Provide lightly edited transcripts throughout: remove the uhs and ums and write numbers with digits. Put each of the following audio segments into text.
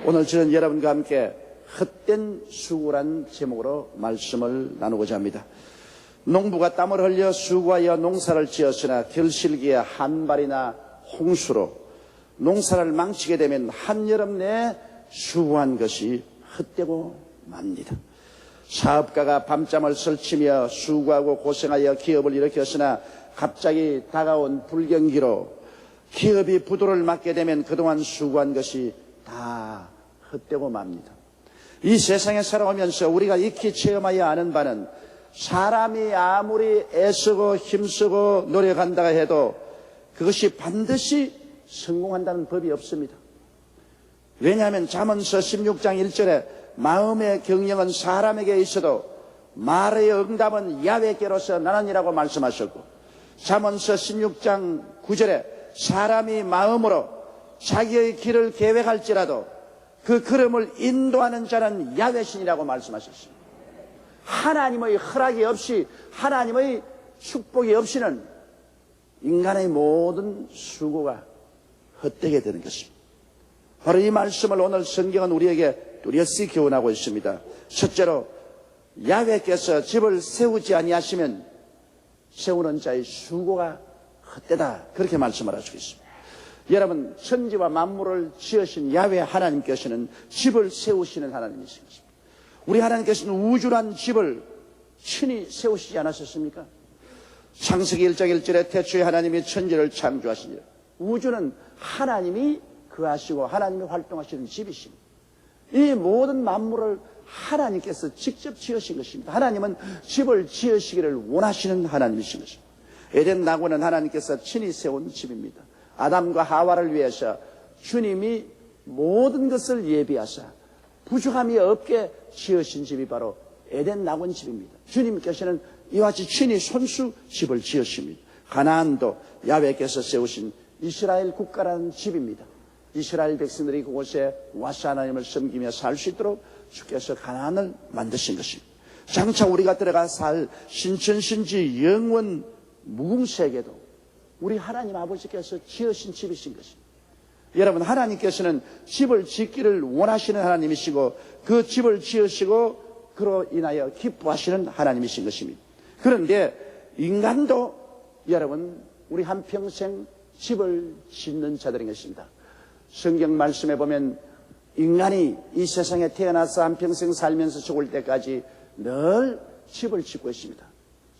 오늘 저는 여러분과 함께 헛된 수고란 제목으로 말씀을 나누고자 합니다. 농부가 땀을 흘려 수고하여 농사를 지었으나 결실기에 한발이나 홍수로 농사를 망치게 되면 한여름 내에 수고한 것이 헛되고 맙니다. 사업가가 밤잠을 설치며 수고하고 고생하여 기업을 일으켰으나 갑자기 다가온 불경기로 기업이 부도를 맞게 되면 그동안 수고한 것이 다 헛되고 맙니다. 이 세상에 살아오면서 우리가 익히 체험하여 아는 바는 사람이 아무리 애쓰고 힘쓰고 노력한다 해도 그것이 반드시 성공한다는 법이 없습니다. 왜냐하면 잠언서 16장 1절에 마음의 경영은 사람에게 있어도 말의 응답은 야훼께로서 나느니라고 말씀하셨고, 잠언서 16장 9절에 사람이 마음으로 자기의 길을 계획할지라도 그 걸음을 인도하는 자는 야훼신이라고 말씀하셨습니다. 하나님의 허락이 없이, 하나님의 축복이 없이는 인간의 모든 수고가 헛되게 되는 것입니다. 바로 이 말씀을 오늘 성경은 우리에게 뚜렷이 교훈하고 있습니다. 첫째로, 야훼께서 집을 세우지 아니하시면 세우는 자의 수고가 헛되다, 그렇게 말씀을 하시고 있습니다. 여러분, 천지와 만물을 지으신 야훼 하나님께서는 집을 세우시는 하나님이신 것입니다. 우리 하나님께서는 우주란 집을 친히 세우시지 않았었습니까? 창세기 1장 1절에 태초에 하나님이 천지를 창조하시니라. 우주는 하나님이 거하시고 하나님이 활동하시는 집이십니다. 이 모든 만물을 하나님께서 직접 지으신 것입니다. 하나님은 집을 지으시기를 원하시는 하나님이신 것입니다. 에덴 나무는 하나님께서 친히 세운 집입니다. 아담과 하와를 위해서 주님이 모든 것을 예비하사 부족함이 없게 지으신 집이 바로 에덴 낙원 집입니다. 주님께서는 이와 같이 친히 손수 집을 지으십니다. 가나안도 야훼께서 세우신 이스라엘 국가라는 집입니다. 이스라엘 백성들이 그곳에 와서 하나님을 섬기며 살 수 있도록 주께서 가나안을 만드신 것입니다. 장차 우리가 들어가 살 신천신지 영원 무궁세계도 우리 하나님 아버지께서 지으신 집이신 것입니다. 여러분, 하나님께서는 집을 짓기를 원하시는 하나님이시고 그 집을 지으시고 그로 인하여 기뻐하시는 하나님이신 것입니다. 그런데 인간도 여러분, 우리 한평생 집을 짓는 자들인 것입니다. 성경 말씀에 보면 인간이 이 세상에 태어나서 한평생 살면서 죽을 때까지 늘 집을 짓고 있습니다.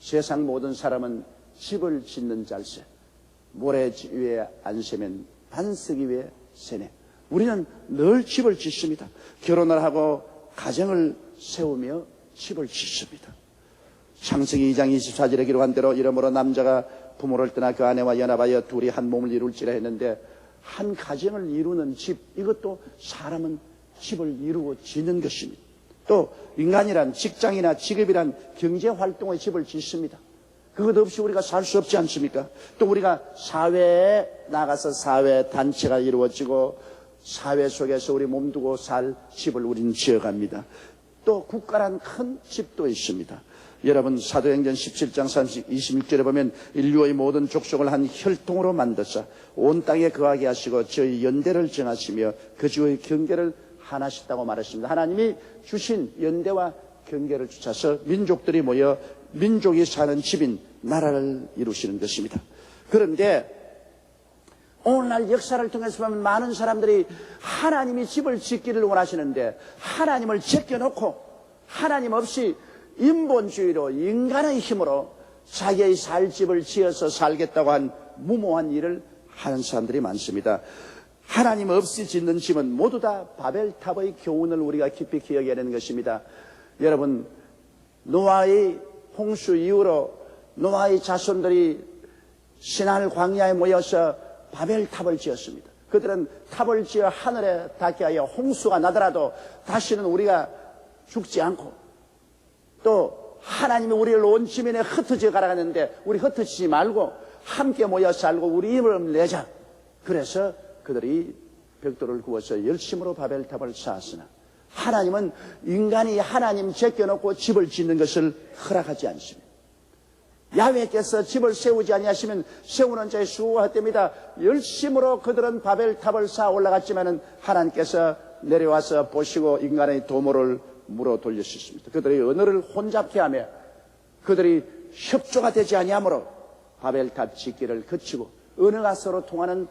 세상 모든 사람은 집을 짓는 잘세. 모래 위에 안 세면 반석이 위에 세네. 우리는 늘 집을 짓습니다. 결혼을 하고 가정을 세우며 집을 짓습니다. 창세기 2장 24절에 기록한 대로 이러므로 남자가 부모를 떠나 그 아내와 연합하여 둘이 한 몸을 이룰지라 했는데, 한 가정을 이루는 집, 이것도 사람은 집을 이루고 짓는 것입니다. 또 인간이란 직장이나 직업이란 경제활동의 집을 짓습니다. 그것 없이 우리가 살 수 없지 않습니까? 또 우리가 사회에 나가서 사회단체가 이루어지고 사회 속에서 우리 몸두고 살 집을 우리는 지어갑니다. 또 국가란 큰 집도 있습니다. 여러분, 사도행전 17장 26절에 보면 인류의 모든 족속을 한 혈통으로 만드사 온 땅에 거하게 하시고 저희 연대를 정하시며 그 주의 경계를 하나셨다고 말했습니다. 하나님이 주신 연대와 경계를 주셔서 민족들이 모여 민족이 사는 집인 나라를 이루시는 것입니다. 그런데 오늘날 역사를 통해서 보면 많은 사람들이 하나님이 집을 짓기를 원하시는데 하나님을 제껴놓고 하나님 없이 인본주의로 인간의 힘으로 자기의 살 집을 지어서 살겠다고 한 무모한 일을 하는 사람들이 많습니다. 하나님 없이 짓는 집은 모두 다 바벨탑의 교훈을 우리가 깊이 기억해야 되는 것입니다. 여러분, 노아의 홍수 이후로 노아의 자손들이 시날 광야에 모여서 바벨탑을 지었습니다. 그들은 탑을 지어 하늘에 닿게 하여 홍수가 나더라도 다시는 우리가 죽지 않고, 또 하나님이 우리를 온 지면에 흩어져 가라는데 우리 흩어지지 말고 함께 모여 살고 우리 힘을 내자. 그래서 그들이 벽돌을 구워서 열심으로 바벨탑을 쌓았으나 하나님은 인간이 하나님 제껴놓고 집을 짓는 것을 허락하지 않습니다. 야훼께서 집을 세우지 아니하시면 세우는 자의 수고가 헛됩니다. 열심으로 그들은 바벨탑을 쌓아 올라갔지만은 하나님께서 내려와서 보시고 인간의 도모를 물어 돌리셨습니다. 그들의 언어를 혼잡케 하며 그들이 협조가 되지 아니하므로 바벨탑 짓기를 그치고 언어가 서로 통하는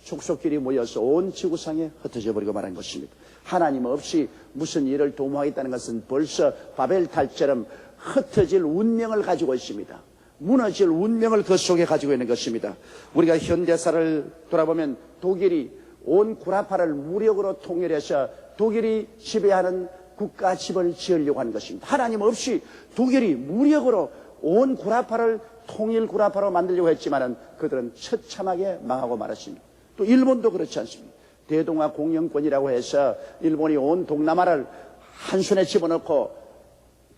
족속끼리 모여서 온 지구상에 흩어져 버리고 말한 것입니다. 하나님 없이 무슨 일을 도모하겠다는 것은 벌써 바벨탑처럼 흩어질 운명을 가지고 있습니다. 무너질 운명을 그 속에 가지고 있는 것입니다. 우리가 현대사를 돌아보면 독일이 온 구라파를 무력으로 통일해서 독일이 지배하는 국가집을 지으려고 하는 것입니다. 하나님 없이 독일이 무력으로 온 구라파를 통일 구라파로 만들려고 했지만은 그들은 처참하게 망하고 말았습니다. 또 일본도 그렇지 않습니다. 대동아 공영권이라고 해서 일본이 온 동남아를 한 손에 집어넣고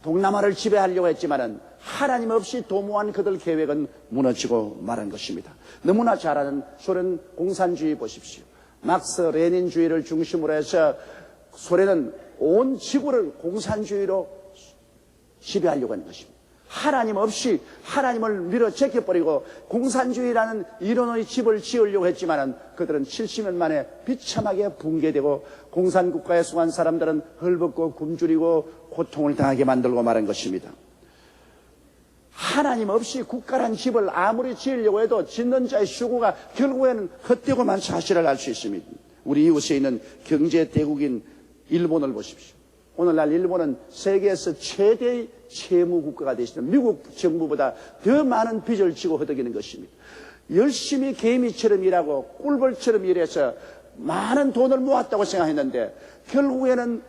동남아를 지배하려고 했지만은 하나님 없이 도모한 그들 계획은 무너지고 말한 것입니다. 너무나 잘 아는 소련 공산주의 보십시오. 막스 레닌주의를 중심으로 해서 소련은 온 지구를 공산주의로 지배하려고 하는 것입니다. 하나님 없이 하나님을 밀어 제껴버리고 공산주의라는 이론의 집을 지으려고 했지만은 그들은 70년 만에 비참하게 붕괴되고 공산국가에 속한 사람들은 헐벗고 굶주리고 고통을 당하게 만들고 말한 것입니다. 하나님 없이 국가란 집을 아무리 지으려고 해도 짓는 자의 수고가 결국에는 헛되고만 사실을 알 수 있습니다. 우리 이웃에 있는 경제대국인 일본을 보십시오. 오늘날 일본은 세계에서 최대의 채무국가가 되시는 미국 정부보다 더 많은 빚을 지고 허덕이는 것입니다. 열심히 개미처럼 일하고 꿀벌처럼 일해서 많은 돈을 모았다고 생각했는데 결국에는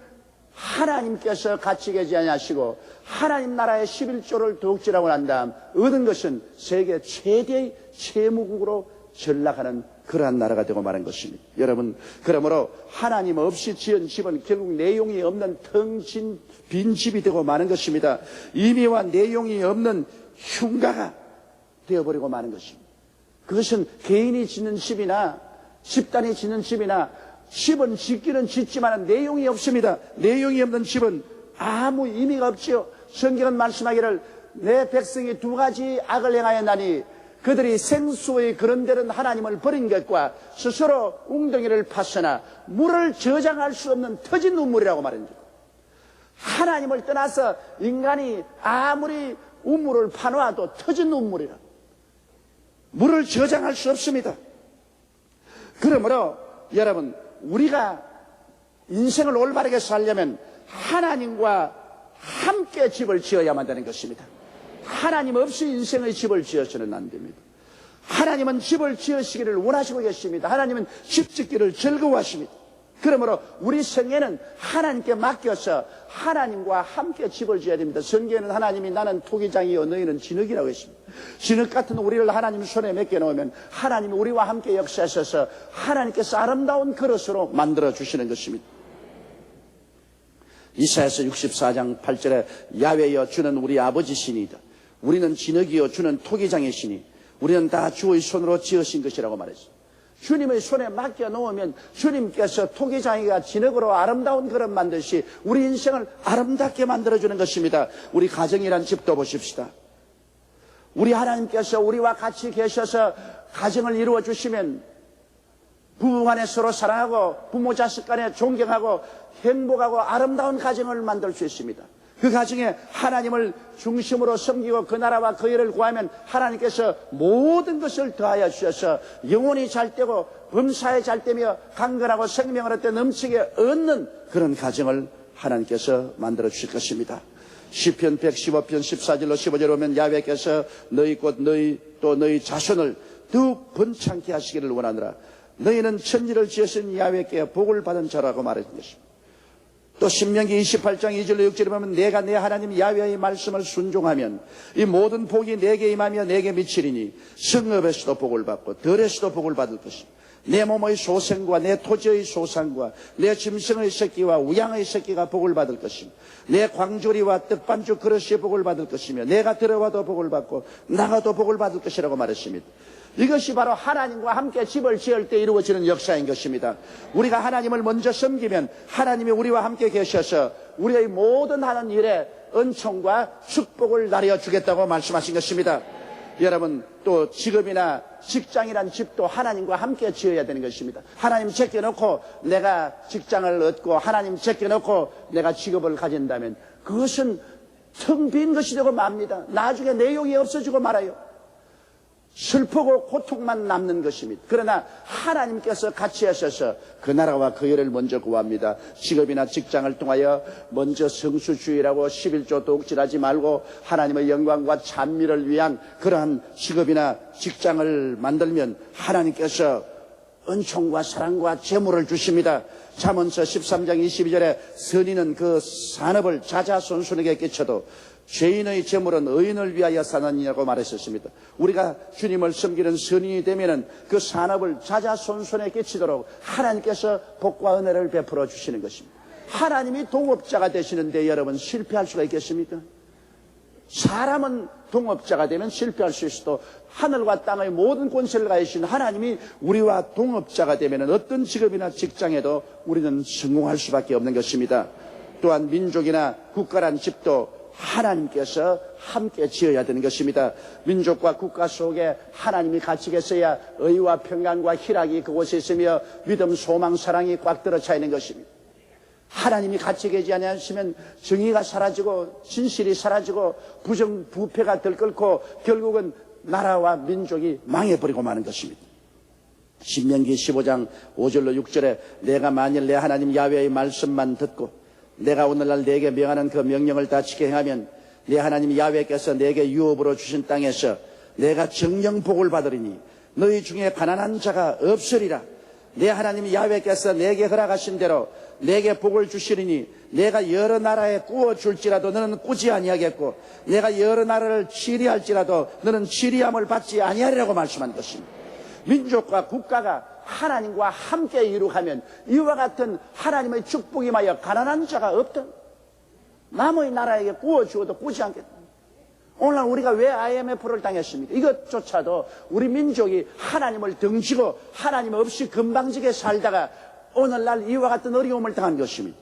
하나님께서 같이 계지 아니하시고 하나님 나라의 11조를 도둑질하고 난 다음 얻은 것은 세계 최대의 채무국으로 전락하는 그러한 나라가 되고 말한 것입니다. 여러분, 그러므로 하나님 없이 지은 집은 결국 내용이 없는 텅진 빈집이 되고 마는 것입니다. 의미와 내용이 없는 흉가가 되어버리고 마는 것입니다. 그것은 개인이 짓는 집이나 집단이 짓는 집이나 집은 짓기는 짓지만 내용이 없습니다. 내용이 없는 집은 아무 의미가 없지요. 성경은 말씀하기를 내 백성이 두 가지 악을 행하였나니 그들이 생수의 그런 데는 하나님을 버린 것과 스스로 웅덩이를 파서나 물을 저장할 수 없는 터진 우물이라고 말합니다. 하나님을 떠나서 인간이 아무리 우물을 파놓아도 터진 우물이라 물을 저장할 수 없습니다. 그러므로 여러분, 우리가 인생을 올바르게 살려면 하나님과 함께 집을 지어야만 되는 것입니다. 하나님 없이 인생의 집을 지어서는 안 됩니다. 하나님은 집을 지으시기를 원하시고 계십니다. 하나님은 집 짓기를 즐거워하십니다. 그러므로 우리 생애는 하나님께 맡겨서 하나님과 함께 집을 지어야 됩니다. 성경에는 하나님이 나는 토기장이요 너희는 진흙이라고 했습니다. 진흙 같은 우리를 하나님 손에 맡겨놓으면 하나님이 우리와 함께 역사하셔서 하나님께서 아름다운 그릇으로 만들어주시는 것입니다. 이사야서 64장 8절에 야훼여 주는 우리 아버지시니이다. 우리는 진흙이요 주는 토기장이시니 우리는 다 주의 손으로 지으신 것이라고 말했습니다. 주님의 손에 맡겨놓으면 주님께서 토기장이가 진흙으로 아름다운 그릇 만드시 우리 인생을 아름답게 만들어주는 것입니다. 우리 가정이란 집도 보십시다. 우리 하나님께서 우리와 같이 계셔서 가정을 이루어 주시면 부부간에 서로 사랑하고 부모 자식 간에 존경하고 행복하고 아름다운 가정을 만들 수 있습니다. 그 가정에 하나님을 중심으로 섬기고 그 나라와 그 일을 구하면 하나님께서 모든 것을 더하여 주셔서 영혼이 잘되고 범사에 잘되며 강건하고 생명을 얻되 넘치게 얻는 그런 가정을 하나님께서 만들어 주실 것입니다. 시편 115편 14절로 15절 오면 야훼께서 너희 곧 너희 또 너희 자손을 더욱 번창케 하시기를 원하노라. 너희는 천지를 지으신 야훼께 복을 받은 자라고 말했던 것입니다. 또 신명기 28장 2절로 6절에 보면 내가 내 하나님 야훼의 말씀을 순종하면 이 모든 복이 내게 임하며 내게 미치리니 성읍에서도 복을 받고 들에서도 복을 받을 것입니다. 내 몸의 소생과 내 토지의 소산과 내 짐승의 새끼와 우양의 새끼가 복을 받을 것입니다. 내 광조리와 떡반죽 그릇이 복을 받을 것이며 내가 들어와도 복을 받고 나가도 복을 받을 것이라고 말했습니다. 이것이 바로 하나님과 함께 집을 지을 때 이루어지는 역사인 것입니다. 우리가 하나님을 먼저 섬기면 하나님이 우리와 함께 계셔서 우리의 모든 하는 일에 은총과 축복을 나뉘어 주겠다고 말씀하신 것입니다. 여러분, 또 직업이나 직장이란 집도 하나님과 함께 지어야 되는 것입니다. 하나님 제껴놓고 내가 직장을 얻고 하나님 제껴놓고 내가 직업을 가진다면 그것은 텅 빈 것이 되고 맙니다. 나중에 내용이 없어지고 말아요. 슬프고 고통만 남는 것입니다. 그러나 하나님께서 같이 하셔서 그 나라와 그 일을 먼저 구합니다. 직업이나 직장을 통하여 먼저 성수주의라고 11조 도둑질하지 말고 하나님의 영광과 찬미를 위한 그러한 직업이나 직장을 만들면 하나님께서 은총과 사랑과 재물을 주십니다. 잠언서 13장 22절에 선인은 그 산업을 자자손손에게 끼쳐도 죄인의 재물은 의인을 위하여 사느니라고 말했었습니다. 우리가 주님을 섬기는 선인이 되면은 그 산업을 자자손손에 끼치도록 하나님께서 복과 은혜를 베풀어 주시는 것입니다. 하나님이 동업자가 되시는데 여러분 실패할 수가 있겠습니까? 사람은 동업자가 되면 실패할 수 있어도 하늘과 땅의 모든 권세를 가지신 하나님이 우리와 동업자가 되면 어떤 직업이나 직장에도 우리는 성공할 수밖에 없는 것입니다. 또한 민족이나 국가란 집도 하나님께서 함께 지어야 되는 것입니다. 민족과 국가 속에 하나님이 같이 계셔야 의와 평강과 희락이 그곳에 있으며 믿음, 소망, 사랑이 꽉 들어차 있는 것입니다. 하나님이 같이 계지 아니하시면 정의가 사라지고 진실이 사라지고 부패가 들끓고 결국은 나라와 민족이 망해버리고 마는 것입니다. 신명기 15장 5절로 6절에 내가 만일 내 하나님 야훼의 말씀만 듣고 내가 오늘날 내게 명하는 그 명령을 다 지켜 행하면 내 하나님 야훼께서 내게 유업으로 주신 땅에서 내가 정령 복을 받으리니 너희 중에 가난한 자가 없으리라. 내 하나님 야훼께서 내게 허락하신 대로 내게 복을 주시리니 내가 여러 나라에 꾸어줄지라도 너는 꾸지 아니하겠고 내가 여러 나라를 치리할지라도 너는 치리함을 받지 아니하리라고 말씀한 것입니다. 민족과 국가가 하나님과 함께 이룩하면 이와 같은 하나님의 축복이 임하여 가난한 자가 없다. 남의 나라에게 꾸어주어도 꾸지 않겠다. 오늘날 우리가 왜 IMF를 당했습니까? 이것조차도 우리 민족이 하나님을 등지고 하나님 없이 건방지게 살다가 오늘날 이와 같은 어려움을 당한 것입니다.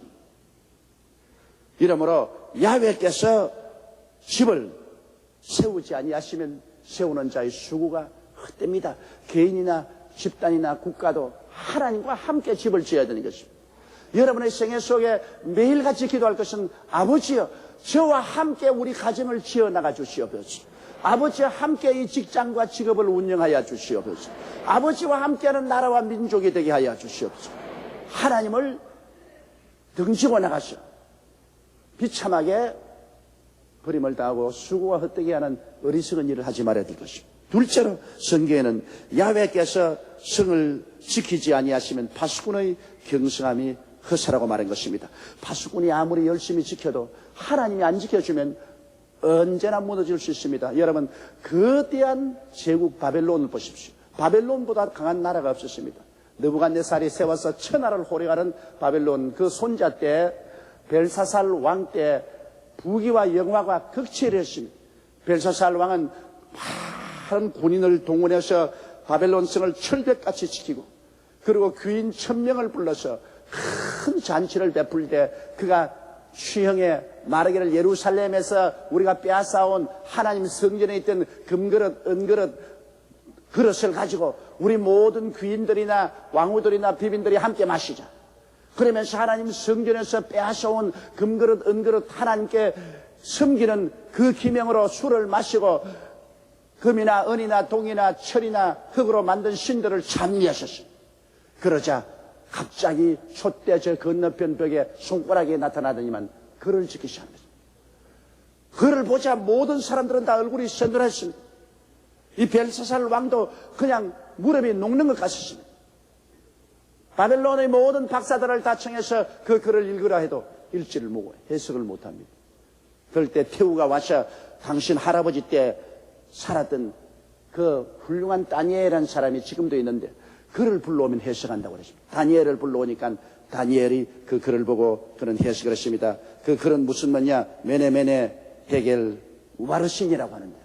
이러므로 야훼께서 집을 세우지 아니하시면 세우는 자의 수고가 헛됩니다. 개인이나 집단이나 국가도 하나님과 함께 집을 지어야 되는 것입니다. 여러분의 생애 속에 매일같이 기도할 것은 아버지여 저와 함께 우리 가정을 지어나가 주시옵소서. 아버지와 함께 이 직장과 직업을 운영하여 주시옵소서. 아버지와 함께하는 나라와 민족이 되게 하여 주시옵소서. 하나님을 등지고 나가서 비참하게 버림을 당하고 수고와 헛되게 하는 어리석은 일을 하지 말아야 될 것입니다. 둘째로 성경에는 야훼께서 성을 지키지 아니하시면 파수꾼의 경성함이 허사라고 말한 것입니다. 파수꾼이 아무리 열심히 지켜도 하나님이 안 지켜주면 언제나 무너질 수 있습니다. 여러분 거대한 제국 바벨론을 보십시오. 바벨론보다 강한 나라가 없었습니다. 느부갓네살이 세워서 천하를 호령하는 바벨론 그 손자 때 벨사살 왕 때 부귀와 영화가 극치했습니다. 벨사살 왕은 많은 군인을 동원해서 바벨론 성을 철벽같이 지키고 그리고 귀인 1000명을 불러서 큰 잔치를 베풀 때 그가 취형에 말하기를 예루살렘에서 우리가 빼앗아온 하나님 성전에 있던 금그릇, 은그릇, 그릇을 가지고 우리 모든 귀인들이나 왕후들이나 비빈들이 함께 마시자. 그러면서 하나님 성전에서 빼앗아온 금그릇, 은그릇 하나님께 섬기는 그 기명으로 술을 마시고 금이나 은이나 동이나 철이나 흙으로 만든 신들을 찬미하셨습니다. 그러자 갑자기 촛대 저 건너편 벽에 손가락이 나타나더니만 그를 지키시 합니다. 그를 보자 모든 사람들은 다 얼굴이 서늘했습니다. 이 벨사살 왕도 그냥 무릎이 녹는 것 같았습니다. 바벨론의 모든 박사들을 다 청해서 그 글을 읽으라 해도 읽지를 못하고 해석을 못합니다. 그럴 때 태우가 와서 당신 할아버지 때 살았던 그 훌륭한 다니엘이라는 사람이 지금도 있는데 글을 불러오면 해석한다고 그랬습니다. 다니엘을 불러오니까 다니엘이 그 글을 보고 그런 해석을 했습니다. 그 글은 무슨 말이냐? 메네메네 헤겔 우바르신이라고 하는데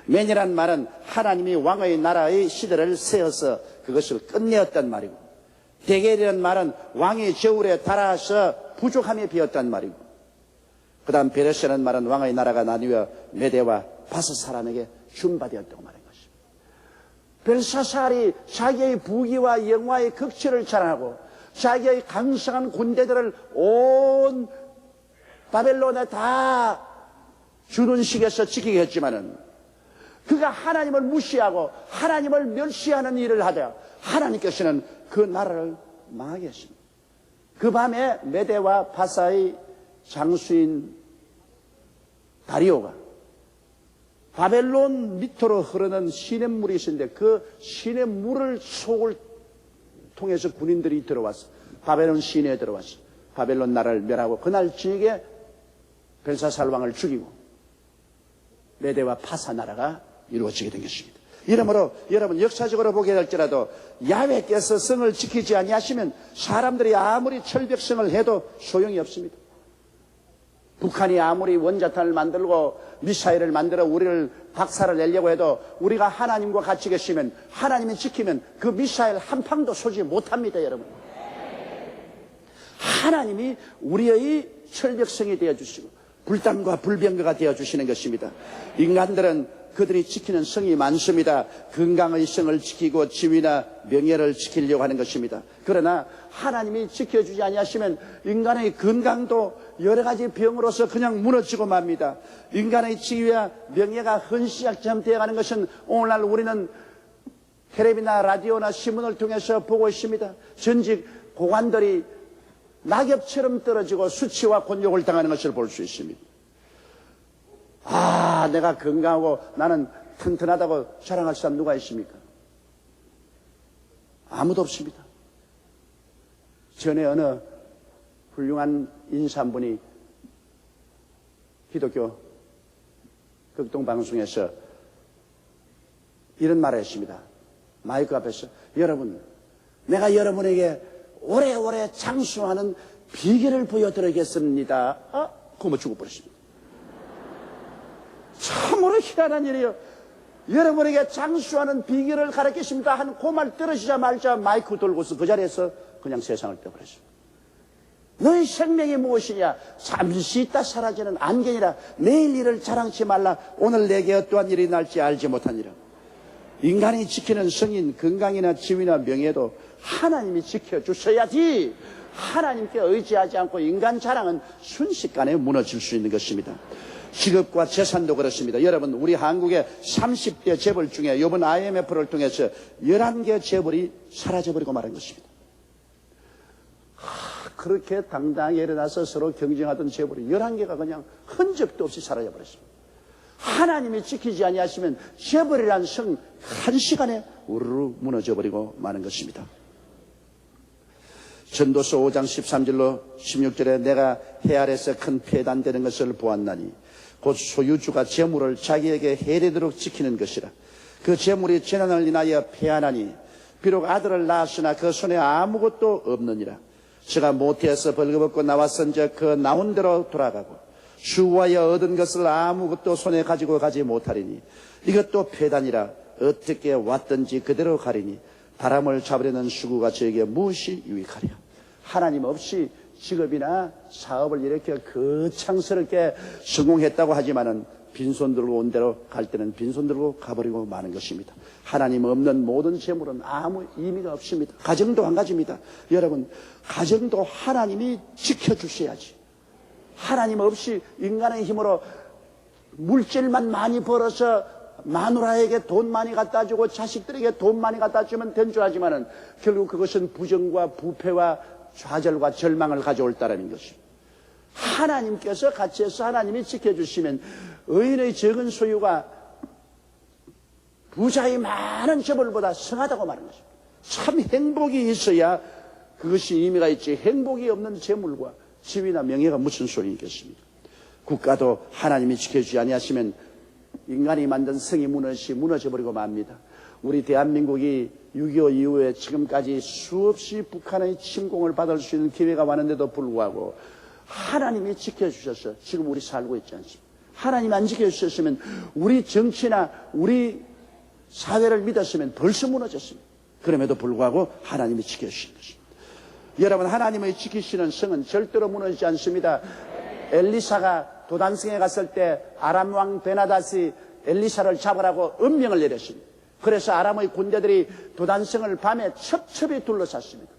메네란 말은 하나님이 왕의 나라의 시대를 세워서 그것을 끝내었단 말이고 헤겔이라는 말은 왕이 저울에 달아서 부족함이 비었단 말이고 그 다음 베레스라는 말은 왕의 나라가 나뉘어 메대와 바스 사람에게 준바되었다고 말한 것입니다. 벨사살이 자기의 부귀와 영화의 극치를 자랑하고 자기의 강성한 군대들을 온 바벨론에 다 주둔식에서 지키게 했지만은 그가 하나님을 무시하고 하나님을 멸시하는 일을 하자 하나님께서는 그 나라를 망하게 했습니다. 그 밤에 메대와 바사의 장수인 다리오가 바벨론 밑으로 흐르는 시냇물이 있었는데 그 시냇물을 속을 통해서 군인들이 들어왔어. 바벨론 시내에 들어왔어. 바벨론 나라를 멸하고 그날 저녁에 벨사살 왕을 죽이고 메대와 파사 나라가 이루어지게 된 것입니다. 이러므로 여러분 역사적으로 보게 될지라도 야훼께서 성을 지키지 아니하시면 사람들이 아무리 철벽성을 해도 소용이 없습니다. 북한이 아무리 원자탄을 만들고 미사일을 만들어 우리를 박살을 내려고 해도 우리가 하나님과 같이 계시면 하나님이 지키면 그 미사일 한 방도 쏘지 못합니다. 여러분, 하나님이 우리의 철벽성이 되어주시고 불담과 불병거가 되어주시는 것입니다. 인간들은 그들이 지키는 성이 많습니다. 건강의 성을 지키고 지위나 명예를 지키려고 하는 것입니다. 그러나 하나님이 지켜주지 아니하시면 인간의 건강도 여러 가지 병으로서 그냥 무너지고 맙니다. 인간의 지위와 명예가 헌시작처럼 되어가는 것은 오늘날 우리는 텔레비나 라디오나 신문을 통해서 보고 있습니다. 전직 고관들이 낙엽처럼 떨어지고 수치와 곤욕을 당하는 것을 볼 수 있습니다. 아, 내가 건강하고 나는 튼튼하다고 자랑할 사람 누가 있습니까? 아무도 없습니다. 전에 어느 훌륭한 인사 한 분이 기독교 극동방송에서 이런 말을 했습니다. 마이크 앞에서 여러분, 내가 여러분에게 오래오래 장수하는 비결을 보여드리겠습니다. 그거 죽어버렸습니다. 참으로 희한한 일이에요. 여러분에게 장수하는 비결을 가르치십니다 한 그 말 떨어지자마자 마이크 들고서 그 자리에서 그냥 세상을 떠버렸습니다. 너희 생명이 무엇이냐? 잠시 있다 사라지는 안개니라. 내일 일을 자랑치 말라. 오늘 내게 어떠한 일이 날지 알지 못하니라. 인간이 지키는 성인, 건강이나 지위나 명예도 하나님이 지켜주셔야지. 하나님께 의지하지 않고 인간 자랑은 순식간에 무너질 수 있는 것입니다. 직업과 재산도 그렇습니다. 여러분, 우리 한국의 30대 재벌 중에 이번 IMF를 통해서 11개 재벌이 사라져버리고 말한 것입니다. 그렇게 당당히 일어나서 서로 경쟁하던 재벌이 11개가 그냥 흔적도 없이 사라져버렸습니다. 하나님이 지키지 아니하시면 재벌이란 성 한 시간에 우르르 무너져버리고 마는 것입니다. 전도서 5장 13절로 16절에 내가 해 아래서 큰 폐단되는 것을 보았나니 곧 소유주가 재물을 자기에게 해되도록 지키는 것이라. 그 재물이 재난을 인하여 패하나니 비록 아들을 낳았으나 그 손에 아무것도 없느니라. 저가 모태에서 벌거벗고 나왔은즉 그 나온 대로 돌아가고 수고하여 얻은 것을 아무것도 손에 가지고 가지 못하리니 이것도 패단이라. 어떻게 왔든지 그대로 가리니 바람을 잡으려는 수구가 저에게 무엇이 유익하랴. 하나님 없이 직업이나 사업을 이렇게 거창스럽게 성공했다고 하지만은 빈손 들고 온 대로 갈 때는 빈손 들고 가버리고 마는 것입니다. 하나님 없는 모든 재물은 아무 의미가 없습니다. 가정도 한 가지입니다. 여러분, 가정도 하나님이 지켜주셔야지. 하나님 없이 인간의 힘으로 물질만 많이 벌어서 마누라에게 돈 많이 갖다 주고 자식들에게 돈 많이 갖다 주면 된 줄 알지만은 결국 그것은 부정과 부패와 좌절과 절망을 가져올 따름인 것입니다. 하나님께서 같이 해서 하나님이 지켜주시면 의인의 적은 소유가 부자의 많은 재물보다 성하다고 말하는 것입니다. 참 행복이 있어야 그것이 의미가 있지 행복이 없는 재물과 지위나 명예가 무슨 소리겠습니까? 국가도 하나님이 지켜주지 아니하시면 인간이 만든 성이 무너져버리고 맙니다. 우리 대한민국이 6.25 이후에 지금까지 수없이 북한의 침공을 받을 수 있는 기회가 왔는데도 불구하고 하나님이 지켜주셔서 지금 우리 살고 있지 않습니까? 하나님 안 지켜주셨으면 우리 정치나 우리 사회를 믿었으면 벌써 무너졌습니다. 그럼에도 불구하고 하나님이 지켜주신 것입니다. 여러분, 하나님의 지키시는 성은 절대로 무너지지 않습니다. 엘리사가 도단성에 갔을 때 아람 왕 베나닷이 엘리사를 잡으라고 음명을 내렸습니다. 그래서 아람의 군대들이 도단성을 밤에 첩첩이 둘러쌌습니다.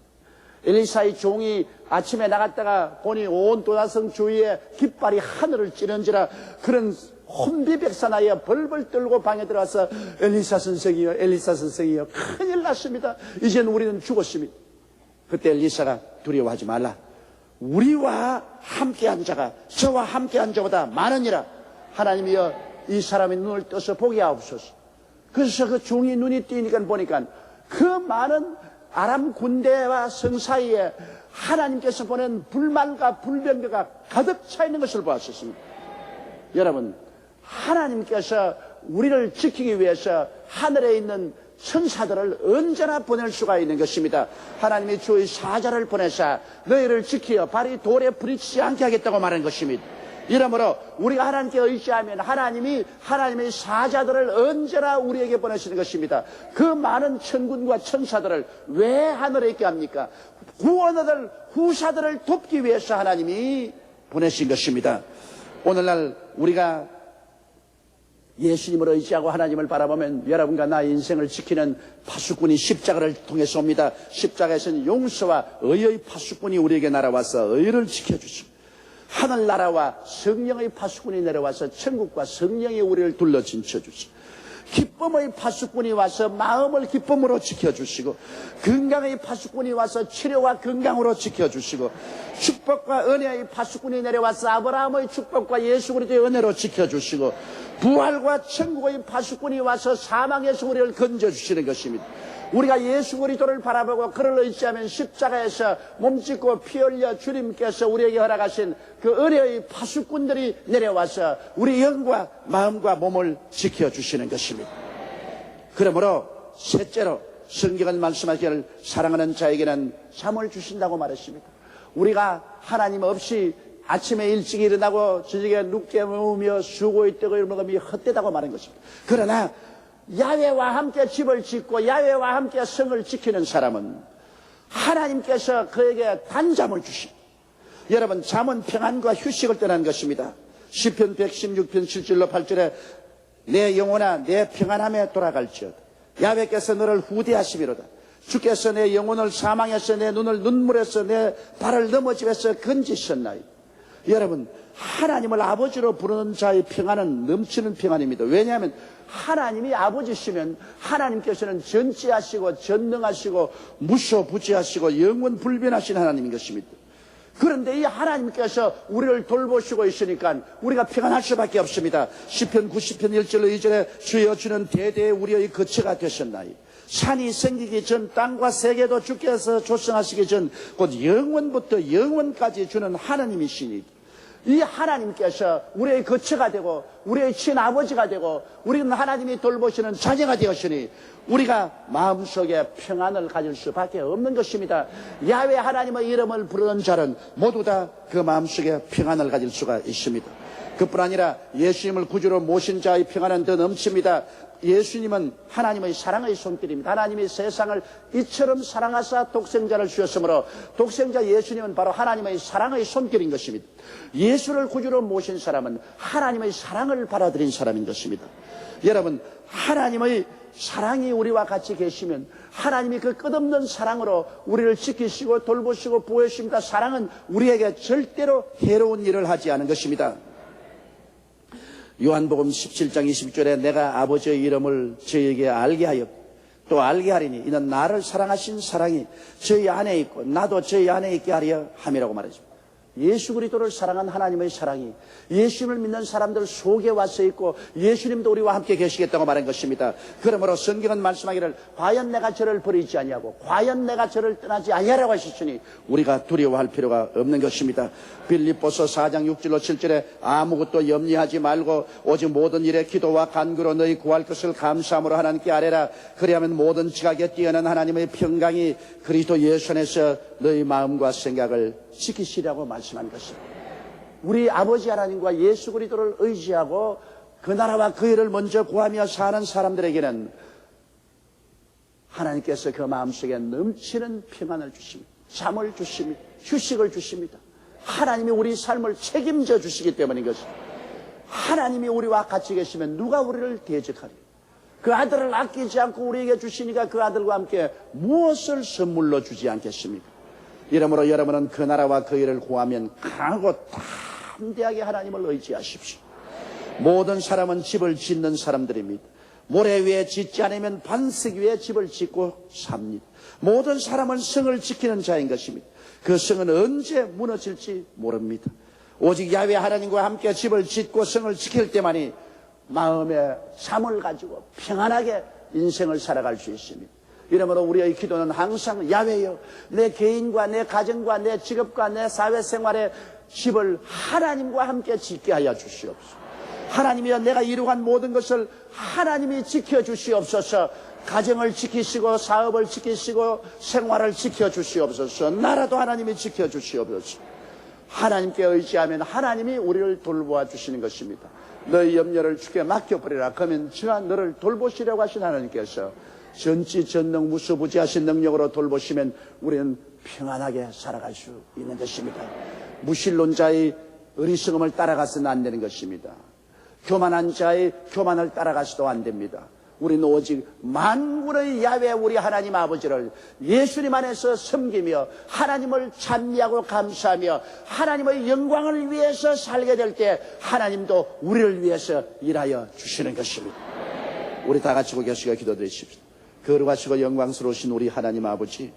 엘리사의 종이 아침에 나갔다가 보니 온 도단성 주위에 깃발이 하늘을 찌른지라 그런 혼비백산하여 벌벌 떨고 방에 들어와서 엘리사 선생이여, 엘리사 선생이여, 큰일 났습니다. 이제는 우리는 죽었습니다. 그때 엘리사가 두려워하지 말라. 우리와 함께한 자가 저와 함께한 자보다 많으니라. 하나님이여, 이 사람의 눈을 떠서 보게 하옵소서. 그래서 그 종이 눈이 띄니까 보니까 그 많은 아람 군대와 성 사이에 하나님께서 보낸 불만과 불병거가 가득 차 있는 것을 보았습니다. 여러분, 하나님께서 우리를 지키기 위해서 하늘에 있는 천사들을 언제나 보낼 수가 있는 것입니다. 하나님이 주의 사자를 보내사 너희를 지키어 발이 돌에 부딪히지 않게 하겠다고 말한 것입니다. 이러므로 우리가 하나님께 의지하면 하나님이 하나님의 사자들을 언제나 우리에게 보내시는 것입니다. 그 많은 천군과 천사들을 왜 하늘에 있게 합니까? 구원을 후사들을 돕기 위해서 하나님이 보내신 것입니다. 오늘날 우리가 예수님을 의지하고 하나님을 바라보면 여러분과 나의 인생을 지키는 파수꾼이 십자가를 통해서 옵니다. 십자가에서는 용서와 의의 파수꾼이 우리에게 날아와서 의를 지켜주십니다. 하늘나라와 성령의 파수꾼이 내려와서 천국과 성령이 우리를 둘러 진쳐주시고, 기쁨의 파수꾼이 와서 마음을 기쁨으로 지켜주시고, 건강의 파수꾼이 와서 치료와 건강으로 지켜주시고, 축복과 은혜의 파수꾼이 내려와서 아브라함의 축복과 예수 그리스도의 은혜로 지켜주시고, 부활과 천국의 파수꾼이 와서 사망에서 우리를 건져주시는 것입니다. 우리가 예수 그리스도를 바라보고 그를 의지하면 십자가에서 몸짓고 피 흘려 주님께서 우리에게 허락하신 그 은혜의 파수꾼들이 내려와서 우리 영과 마음과 몸을 지켜주시는 것입니다. 그러므로 셋째로 성경은 말씀하기를 사랑하는 자에게는 잠을 주신다고 말했습니다. 우리가 하나님 없이 아침에 일찍 일어나고 저녁에 눕게 먹으며 수고의 떡을 먹으며 헛되다고 말한 것입니다. 그러나 야훼와 함께 집을 짓고 야훼와 함께 성을 지키는 사람은 하나님께서 그에게 단잠을 주십니다. 여러분, 잠은 평안과 휴식을 떠난 것입니다. 시편 116편 7절로 8절에 내 영혼아 내 평안함에 돌아갈지어다. 야훼께서 너를 후대하시미로다. 주께서 내 영혼을 사망에서 내 눈을 눈물에서 내 발을 넘어짐에서 건지셨나이다. 여러분, 하나님을 아버지로 부르는 자의 평안은 넘치는 평안입니다. 왜냐하면 하나님이 아버지시면 하나님께서는 전지하시고 전능하시고 무소부지하시고 영원불변하신 하나님인 것입니다. 그런데 이 하나님께서 우리를 돌보시고 있으니까 우리가 평안할 수밖에 없습니다. 시편 90편 1절로 2절에 주여 주는 대대에 우리의 거처가 되셨나이. 산이 생기기 전 땅과 세계도 주께서 조성하시기 전 곧 영원부터 영원까지 주는 하나님이시니 이 하나님께서 우리의 거처가 되고 우리의 친아버지가 되고 우리는 하나님이 돌보시는 자녀가 되었으니 우리가 마음속에 평안을 가질 수밖에 없는 것입니다. 야훼 하나님의 이름을 부르는 자는 모두 다 그 마음속에 평안을 가질 수가 있습니다. 그뿐 아니라 예수님을 구주로 모신 자의 평안은 더 넘칩니다. 예수님은 하나님의 사랑의 손길입니다. 하나님이 세상을 이처럼 사랑하사 독생자를 주셨으므로 독생자 예수님은 바로 하나님의 사랑의 손길인 것입니다. 예수를 구주로 모신 사람은 하나님의 사랑을 받아들인 사람인 것입니다. 여러분, 하나님의 사랑이 우리와 같이 계시면 하나님이 그 끝없는 사랑으로 우리를 지키시고 돌보시고 보호하십니다. 사랑은 우리에게 절대로 해로운 일을 하지 않은 것입니다. 요한복음 17장 20절에 내가 아버지의 이름을 저희에게 알게 하여 또 알게 하리니 이는 나를 사랑하신 사랑이 저희 안에 있고 나도 저희 안에 있게 하려 함이라고 말했습니다. 예수 그리스도를 사랑한 하나님의 사랑이 예수님을 믿는 사람들 속에 와서 있고 예수님도 우리와 함께 계시겠다고 말한 것입니다. 그러므로 성경은 말씀하기를 과연 내가 저를 버리지 아니하고 과연 내가 저를 떠나지 아니하라고 하셨으니 우리가 두려워할 필요가 없는 것입니다. 빌립보서 4장 6절로 7절에 아무것도 염려하지 말고 오직 모든 일에 기도와 간구로 너희 구할 것을 감사함으로 하나님께 아뢰라. 그리하면 모든 지각에 뛰어난 하나님의 평강이 그리스도 예수 안에서 너희 마음과 생각을 지키시라고 말씀한 것입니다. 우리 아버지 하나님과 예수 그리스도를 의지하고 그 나라와 그 일을 먼저 구하며 사는 사람들에게는 하나님께서 그 마음속에 넘치는 평안을 주십니다. 잠을 주십니다. 휴식을 주십니다. 하나님이 우리 삶을 책임져 주시기 때문인 것입니다. 하나님이 우리와 같이 계시면 누가 우리를 대적하리? 그 아들을 아끼지 않고 우리에게 주시니까 그 아들과 함께 무엇을 선물로 주지 않겠습니까? 이러므로 여러분은 그 나라와 그 일을 구하면 강하고 담대하게 하나님을 의지하십시오. 모든 사람은 집을 짓는 사람들입니다. 모래 위에 짓지 않으면 반석 위에 집을 짓고 삽니다. 모든 사람은 성을 지키는 자인 것입니다. 그 성은 언제 무너질지 모릅니다. 오직 야훼 하나님과 함께 집을 짓고 성을 지킬 때만이 마음에 잠을 가지고 평안하게 인생을 살아갈 수 있습니다. 이러므로 우리의 기도는 항상 야훼여, 내 개인과 내 가정과 내 직업과 내 사회생활의 집을 하나님과 함께 짓게 하여 주시옵소서. 하나님이여, 내가 이루어간 모든 것을 하나님이 지켜주시옵소서. 가정을 지키시고 사업을 지키시고 생활을 지켜주시옵소서. 나라도 하나님이 지켜주시옵소서. 하나님께 의지하면 하나님이 우리를 돌보아 주시는 것입니다. 너희 염려를 주께 맡겨버리라. 그러면 저와 너를 돌보시려고 하신 하나님께서 전지전능 무수부지하신 능력으로 돌보시면 우리는 평안하게 살아갈 수 있는 것입니다. 무신론자의 어리석음을 따라가서는 안 되는 것입니다. 교만한 자의 교만을 따라가서도 안 됩니다. 우리는 오직 만군의 야훼 우리 하나님 아버지를 예수님 안에서 섬기며 하나님을 찬미하고 감사하며 하나님의 영광을 위해서 살게 될 때 하나님도 우리를 위해서 일하여 주시는 것입니다. 우리 다 같이 고개 숙여 기도드리십시오. 거룩하시고 영광스러우신 우리 하나님 아버지,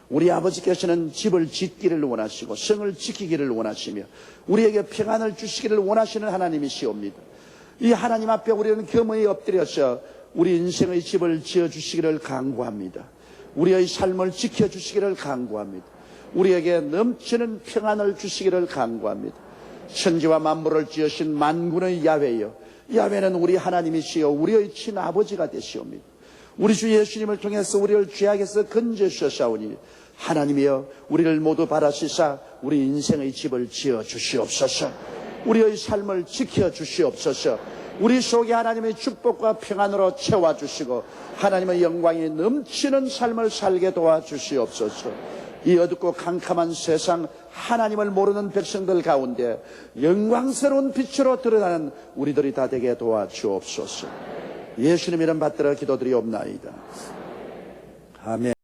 우리 아버지께서는 집을 짓기를 원하시고 성을 지키기를 원하시며 우리에게 평안을 주시기를 원하시는 하나님이시옵니다. 이 하나님 앞에 우리는 겸허히 엎드려서 우리 인생의 집을 지어주시기를 간구합니다. 우리의 삶을 지켜주시기를 간구합니다. 우리에게 넘치는 평안을 주시기를 간구합니다. 천지와 만물을 지으신 만군의 야훼여, 야훼는 우리 하나님이시여 우리의 친아버지가 되시옵니다. 우리 주 예수님을 통해서 우리를 죄악에서 건져주셨사오니 하나님이여 우리를 모두 바라시사 우리 인생의 집을 지어주시옵소서. 우리의 삶을 지켜주시옵소서. 우리 속에 하나님의 축복과 평안으로 채워주시고 하나님의 영광이 넘치는 삶을 살게 도와주시옵소서. 이 어둡고 캄캄한 세상 하나님을 모르는 백성들 가운데 영광스러운 빛으로 드러나는 우리들이 다 되게 도와주옵소서. 예수님 이름 받들어 기도드리옵나이다. 아멘.